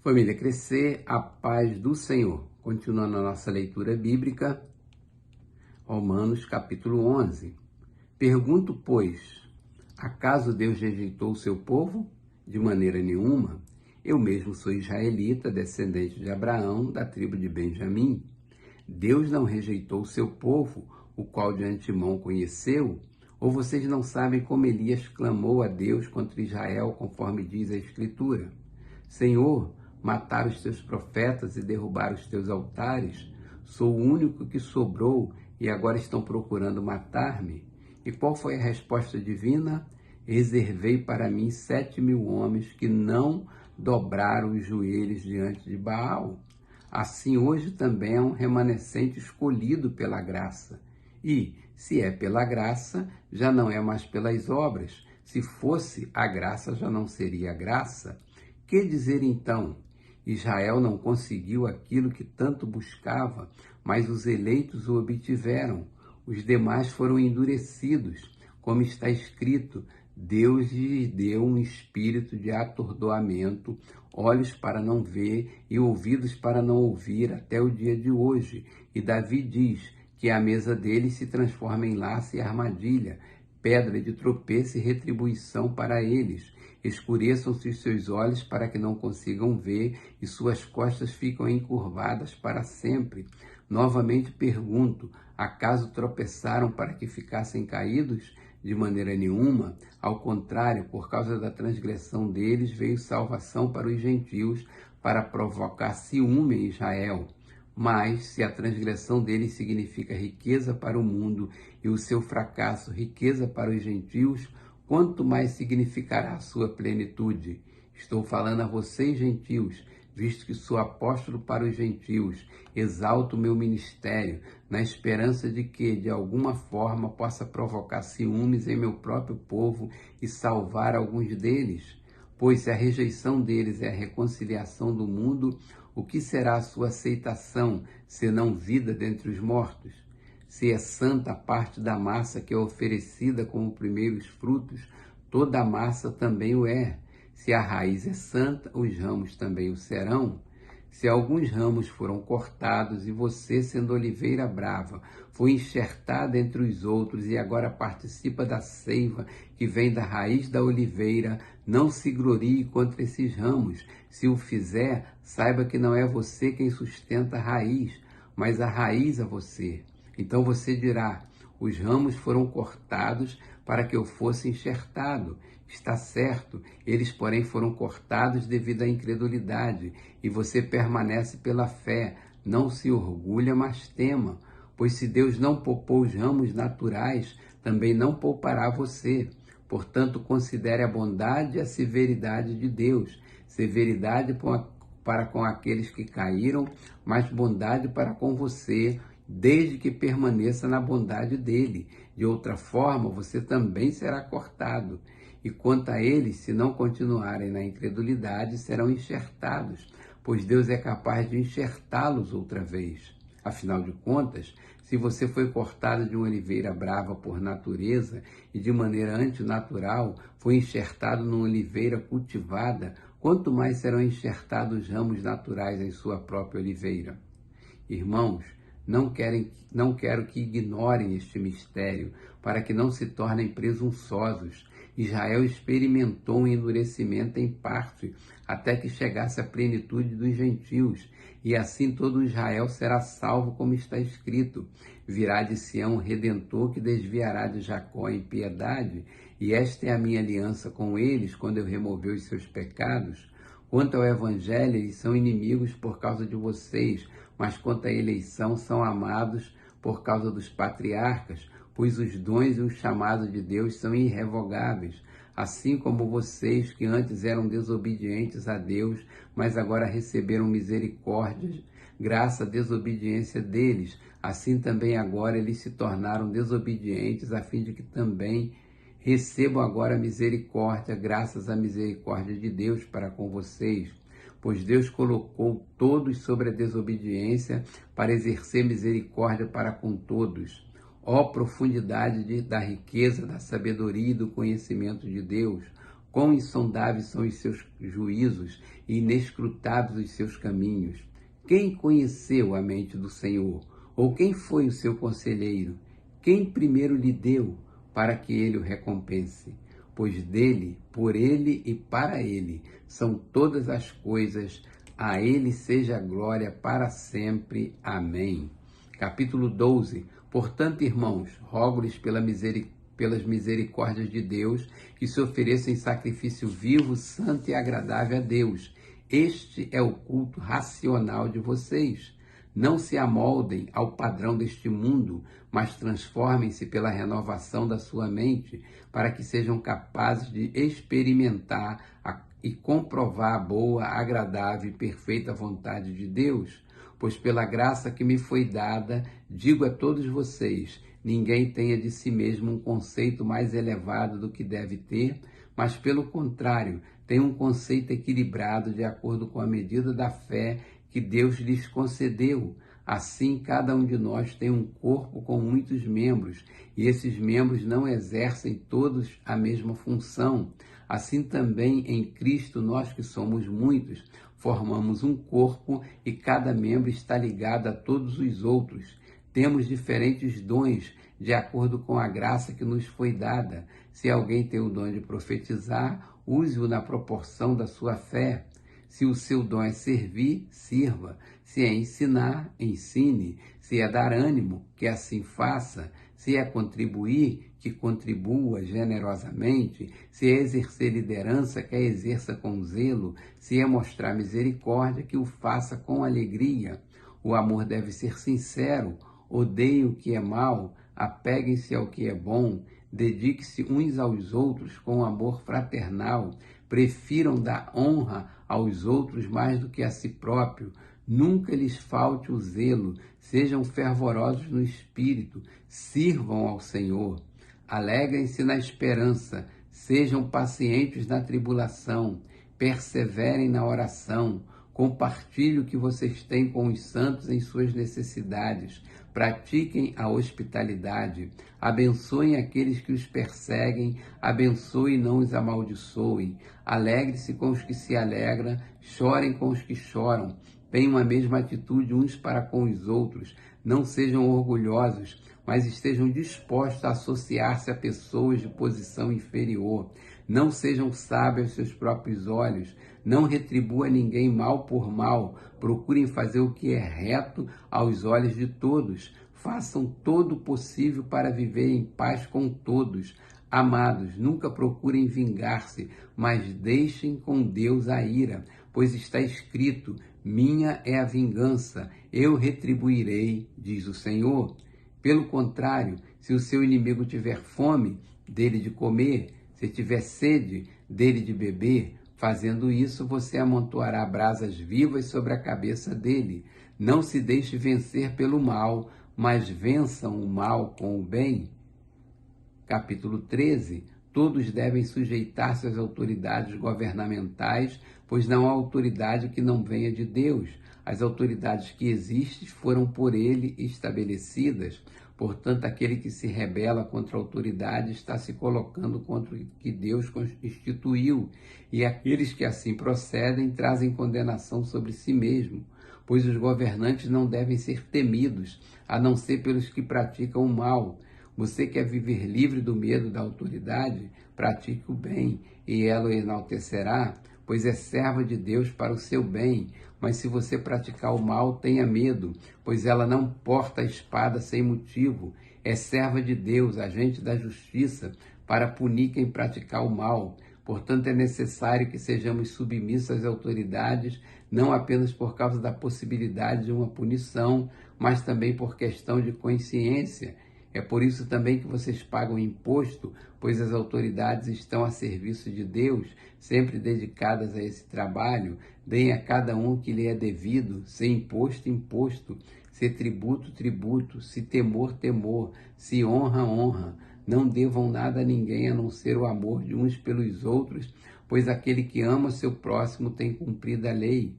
Família Crescer, a paz do Senhor. Continuando a nossa leitura bíblica, Romanos capítulo 11. Pergunto, pois, acaso Deus rejeitou o seu povo? De maneira nenhuma. Eu mesmo sou israelita, descendente de Abraão, da tribo de Benjamim. Deus não rejeitou o seu povo, o qual de antemão conheceu? Ou vocês não sabem como Elias clamou a Deus contra Israel, conforme diz a Escritura? Senhor, mataram os teus profetas e derrubaram os teus altares. Sou o único que sobrou e agora estão procurando matar-me. E qual foi a resposta divina? Reservei para mim 7.000 homens que não dobraram os joelhos diante de Baal. Assim hoje também é um remanescente escolhido pela graça. E, se é pela graça, já não é mais pelas obras. Se fosse, a graça já não seria graça. Que dizer então? Israel não conseguiu aquilo que tanto buscava, mas os eleitos o obtiveram. Os demais foram endurecidos, como está escrito: Deus lhes deu um espírito de atordoamento, olhos para não ver e ouvidos para não ouvir até o dia de hoje. E Davi diz que a mesa deles se transforma em laço e armadilha, pedra de tropeço e retribuição para eles. Escureçam-se os seus olhos para que não consigam ver, e suas costas ficam encurvadas para sempre. Novamente pergunto, acaso tropeçaram para que ficassem caídos? De maneira nenhuma. Ao contrário, por causa da transgressão deles, veio salvação para os gentios, para provocar ciúme em Israel. Mas, se a transgressão deles significa riqueza para o mundo e o seu fracasso riqueza para os gentios, quanto mais significará a sua plenitude? Estou falando a vocês, gentios, visto que sou apóstolo para os gentios, exalto o meu ministério, na esperança de que, de alguma forma, possa provocar ciúmes em meu próprio povo e salvar alguns deles. Pois se a rejeição deles é a reconciliação do mundo, o que será a sua aceitação, senão vida dentre os mortos? Se é santa a parte da massa que é oferecida como primeiros frutos, toda a massa também o é. Se a raiz é santa, os ramos também o serão. Se alguns ramos foram cortados e você, sendo oliveira brava, foi enxertada entre os outros e agora participa da seiva que vem da raiz da oliveira, não se glorie contra esses ramos. Se o fizer, saiba que não é você quem sustenta a raiz, mas a raiz a você. Então você dirá, os ramos foram cortados para que eu fosse enxertado. Está certo, eles porém foram cortados devido à incredulidade, e você permanece pela fé. Não se orgulha, mas tema, pois se Deus não poupou os ramos naturais, também não poupará você. Portanto, considere a bondade e a severidade de Deus. Severidade para com aqueles que caíram, mas bondade para com você, desde que permaneça na bondade dele. De outra forma, você também será cortado. E quanto a eles, se não continuarem na incredulidade, serão enxertados, pois Deus é capaz de enxertá-los outra vez. Afinal de contas, se você foi cortado de uma oliveira brava por natureza e de maneira antinatural foi enxertado numa oliveira cultivada, quanto mais serão enxertados ramos naturais em sua própria oliveira? Irmãos, não quero que ignorem este mistério, para que não se tornem presunçosos. Israel experimentou um endurecimento em parte, até que chegasse a plenitude dos gentios, e assim todo Israel será salvo, como está escrito. Virá de Sião o Redentor, que desviará de Jacó a impiedade, e esta é a minha aliança com eles, quando eu remover os seus pecados. Quanto ao Evangelho, eles são inimigos por causa de vocês, mas quanto à eleição, são amados por causa dos patriarcas, pois os dons e o chamado de Deus são irrevogáveis. Assim como vocês, que antes eram desobedientes a Deus, mas agora receberam misericórdia, graças à desobediência deles, assim também agora eles se tornaram desobedientes, a fim de que também recebam agora misericórdia, graças à misericórdia de Deus para com vocês. Pois Deus colocou todos sobre a desobediência para exercer misericórdia para com todos. Ó profundidade da riqueza, da sabedoria e do conhecimento de Deus! Quão insondáveis são os seus juízos e inescrutáveis os seus caminhos. Quem conheceu a mente do Senhor? Ou quem foi o seu conselheiro? Quem primeiro lhe deu para que ele o recompense? Pois dele, por ele e para ele são todas as coisas. A ele seja a glória para sempre. Amém. Capítulo 12. Portanto, irmãos, rogo-lhes pelas misericórdias de Deus, que se ofereçam em sacrifício vivo, santo e agradável a Deus. Este é o culto racional de vocês. Não se amoldem ao padrão deste mundo, mas transformem-se pela renovação da sua mente, para que sejam capazes de experimentar e comprovar a boa, agradável e perfeita vontade de Deus. Pois pela graça que me foi dada, digo a todos vocês, ninguém tenha de si mesmo um conceito mais elevado do que deve ter, mas pelo contrário, tenha um conceito equilibrado de acordo com a medida da fé que Deus lhes concedeu. Assim, cada um de nós tem um corpo com muitos membros, e esses membros não exercem todos a mesma função. Assim também em Cristo, nós que somos muitos, formamos um corpo e cada membro está ligado a todos os outros. Temos diferentes dons de acordo com a graça que nos foi dada. Se alguém tem o dom de profetizar, use-o na proporção da sua fé. Se o seu dom é servir, sirva. Se é ensinar, ensine. Se é dar ânimo, que assim faça. Se é contribuir, que contribua generosamente. Se é exercer liderança, que a exerça com zelo. Se é mostrar misericórdia, que o faça com alegria. O amor deve ser sincero. Odeiem o que é mal, apeguem-se ao que é bom. Dedique-se uns aos outros com amor fraternal. Prefiram dar honra aos outros mais do que a si próprio. Nunca lhes falte o zelo. Sejam fervorosos no espírito. Sirvam ao Senhor. Alegrem-se na esperança. Sejam pacientes na tribulação. Perseverem na oração. Compartilhe o que vocês têm com os santos em suas necessidades. Pratiquem a hospitalidade. Abençoem aqueles que os perseguem. Abençoe e não os amaldiçoem. Alegre-se com os que se alegram. Chorem com os que choram. Tenham a mesma atitude uns para com os outros. Não sejam orgulhosos, mas estejam dispostos a associar-se a pessoas de posição inferior. Não sejam sábios aos seus próprios olhos. Não retribua ninguém mal por mal. Procurem fazer o que é reto aos olhos de todos. Façam todo o possível para viver em paz com todos. Amados, nunca procurem vingar-se, mas deixem com Deus a ira, pois está escrito: minha é a vingança, eu retribuirei, diz o Senhor. Pelo contrário, se o seu inimigo tiver fome, dele de comer, se tiver sede, dele de beber, fazendo isso, você amontoará brasas vivas sobre a cabeça dele. Não se deixe vencer pelo mal, mas vençam o mal com o bem. Capítulo 13. Todos devem sujeitar-se às autoridades governamentais, pois não há autoridade que não venha de Deus. As autoridades que existem foram por ele estabelecidas. Portanto, aquele que se rebela contra a autoridade está se colocando contra o que Deus instituiu, e aqueles que assim procedem trazem condenação sobre si mesmo, pois os governantes não devem ser temidos, a não ser pelos que praticam o mal. Você quer viver livre do medo da autoridade? Pratique o bem, e ela o enaltecerá, pois é serva de Deus para o seu bem. Mas se você praticar o mal, tenha medo, pois ela não porta a espada sem motivo. É serva de Deus, agente da justiça, para punir quem praticar o mal. Portanto, é necessário que sejamos submissos às autoridades, não apenas por causa da possibilidade de uma punição, mas também por questão de consciência. É por isso também que vocês pagam imposto, pois as autoridades estão a serviço de Deus, sempre dedicadas a esse trabalho. Deem a cada um o que lhe é devido, se imposto, imposto, se tributo, tributo, se temor, temor, se honra, honra. Não devam nada a ninguém a não ser o amor de uns pelos outros, pois aquele que ama seu próximo tem cumprido a lei.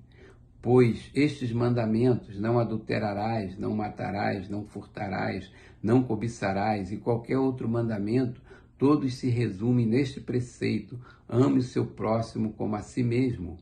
Pois estes mandamentos: não adulterarás, não matarás, não furtarás, não cobiçarás, e qualquer outro mandamento, Todos se resumem neste preceito: ame o seu próximo como a si mesmo.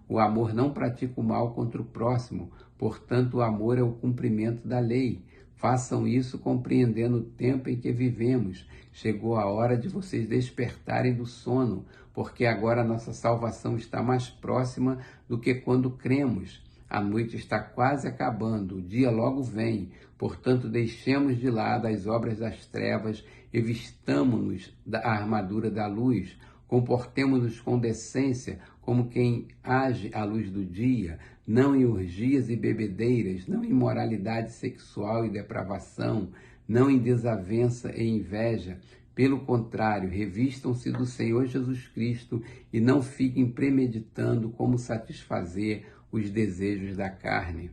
O amor não pratica o mal contra o próximo, portanto o amor é o cumprimento da lei. Façam isso compreendendo o tempo em que vivemos. Chegou a hora de vocês despertarem do sono, porque agora a nossa salvação está mais próxima do que quando cremos. A noite está quase acabando, o dia logo vem. Portanto, deixemos de lado as obras das trevas e vistamo-nos da armadura da luz. Comportemo-nos com decência, como quem age à luz do dia, não em orgias e bebedeiras, não em imoralidade sexual e depravação, não em desavença e inveja. Pelo contrário, revistam-se do Senhor Jesus Cristo e não fiquem premeditando como satisfazer os desejos da carne.